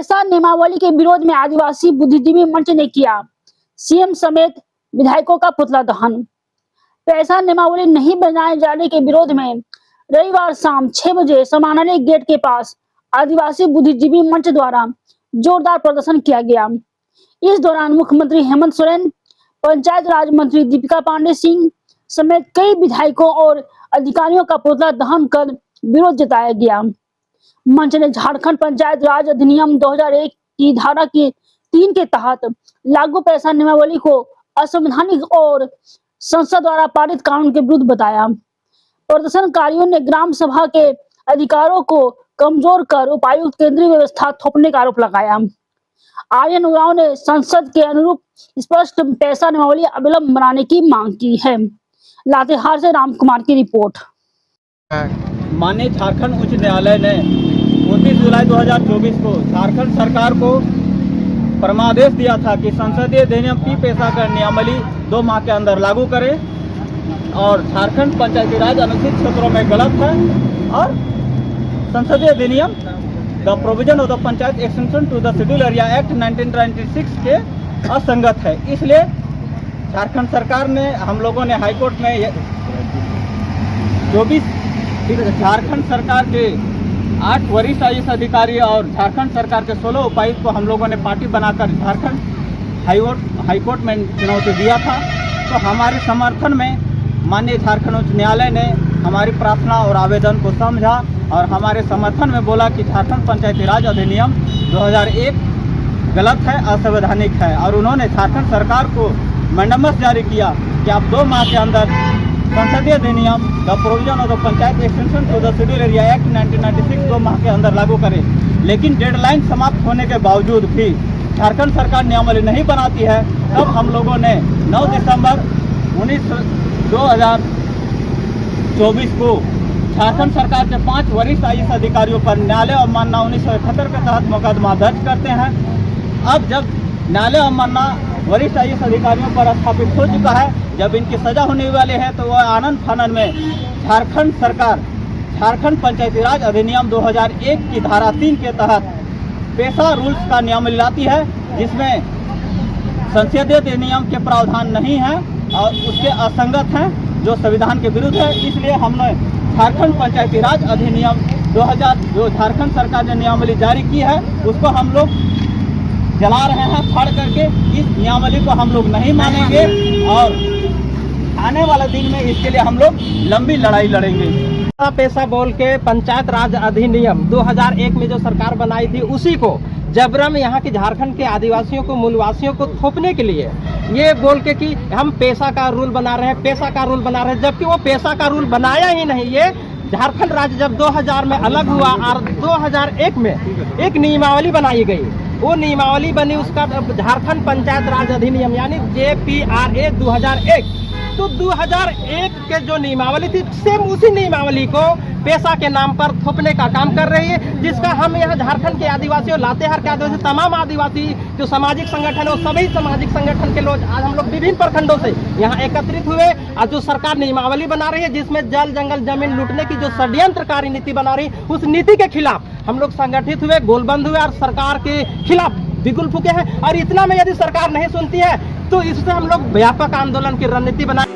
पैसा नियमावली के विरोध में आदिवासी बुद्धिजीवी मंच ने किया सीएम समेत विधायकों का पुतला दहन। पैसा नियमावली नहीं बनाए जाने के विरोध में रविवार शाम 6 बजे समानालय गेट के पास आदिवासी बुद्धिजीवी मंच द्वारा जोरदार प्रदर्शन किया गया। इस दौरान मुख्यमंत्री हेमंत सोरेन, पंचायत राज मंत्री दीपिका पांडे सिंह समेत कई विधायकों और अधिकारियों का पुतला दहन कर विरोध जताया गया। मंच ने झारखंड पंचायत राज अधिनियम 2001 की धारा की 3 के तहत लागू पैसा नियमावली को असंवैधानिक और संसद द्वारा पारित कानून के विरुद्ध बताया। प्रदर्शनकारियों ने ग्राम सभा के अधिकारों को कमजोर कर उपायुक्त केंद्रीय व्यवस्था थोपने का आरोप लगाया। आर्यन उरांव ने संसद के अनुरूप स्पष्ट पैसा नियमावली अविलंब बनाने की मांग की है। लातेहार से राम कुमार की रिपोर्ट। माननीय झारखंड उच्च न्यायालय ने 29 जुलाई 2024 को झारखंड सरकार को परमादेश दिया था कि संसदीय अधिनियम की पैसा कर नियमावली 2 माह के अंदर लागू करें और झारखंड पंचायती राज अनुसूचित क्षेत्रों में गलत है और संसदीय अधिनियम the provision of the panchayat extension to the schedule area act 1996 के असंगत है। इसलिए झारखंड सरकार ने हम लोगों ने हाईकोर्ट में झारखंड सरकार के 8 वरिष्ठ आईएएस अधिकारी और झारखंड सरकार के 16 उपायुक्त को हम लोगों ने पार्टी बनाकर झारखंड हाईकोर्ट में चुनौती दिया था। तो हमारे समर्थन में माननीय झारखंड उच्च न्यायालय ने हमारी प्रार्थना और आवेदन को समझा और हमारे समर्थन में बोला कि झारखंड पंचायती राज अधिनियम 2001 गलत है, असंवैधानिक है और उन्होंने झारखंड सरकार को मैंडेमस जारी किया कि आप 2 माह के अंदर संसदीय अधिनियम the provision of the panchayat extension to the schedule area act 1996 2 माह के अंदर लागू करें। लेकिन डेडलाइन समाप्त होने के बावजूद भी झारखंड सरकार नियमावली नहीं बनाती है। तब हम लोगों ने 9 दिसंबर 2024 को झारखंड सरकार के 5 वरिष्ठ आईएएस अधिकारियों पर न्यायालय अवमानना 1971 के तहत मुकदमा दर्ज करते हैं। अब जब न्यायालय अवमानना वरिष्ठ आईएएस अधिकारियों पर स्थापित हो चुका है, जब इनकी सजा होने वाली है तो वह आनंद फानन में झारखंड सरकार झारखंड पंचायती राज अधिनियम 2001 की धारा 3 के तहत पैसा रूल्स का नियमावली लाती है, जिसमें संसदीय अधिनियम के प्रावधान नहीं है और उसके असंगत हैं, जो संविधान के विरुद्ध है। इसलिए हमने झारखंड पंचायती राज अधिनियम 2000 जो झारखंड सरकार ने नियमावली जारी की है उसको हम लोग जला रहे हैं फाड़ करके। इस नियमावली को हम लोग नहीं मानेंगे और आने वाले दिन में इसके लिए हम लोग लंबी लड़ाई लड़ेंगे। पैसा बोल के पंचायत राज अधिनियम 2001 में जो सरकार बनाई थी उसी को जबरन यहाँ के झारखंड के आदिवासियों को मूलवासियों को थोपने के लिए ये बोल के कि हम पैसा का रूल बना रहे हैं, पैसा का रूल बना रहे हैं, जबकि वो पैसा का रूल बनाया ही नहीं। ये झारखंड राज्य जब 2000 में अलग हुआ और 2001 में एक नियमावली बनाई गई, वो नियमावली बनी उसका झारखंड पंचायत राज अधिनियम यानी JPRA 2001। तो 2001 के जो नियमावली थी सेम उसी नियमावली को पैसा के नाम पर थोपने का काम कर रही है, जिसका हम यहाँ झारखंड के आदिवासियों लातेहार के आदिवासी तमाम आदिवासी जो सामाजिक संगठन है वो सभी सामाजिक संगठन के लोग आज हम लोग विभिन्न प्रखंडों से यहाँ एकत्रित हुए और जो सरकार नियमावली बना रही है जिसमें जल जंगल जमीन लूटने की जो षड्यंत्रकारी नीति बना रही है उस नीति के खिलाफ हम लोग संगठित हुए, गोलबंद हुए और सरकार के खिलाफ बिगुल फूके हैं। और इतना में यदि सरकार नहीं सुनती है तो इससे हम लोग व्यापक आंदोलन की रणनीति बनाए।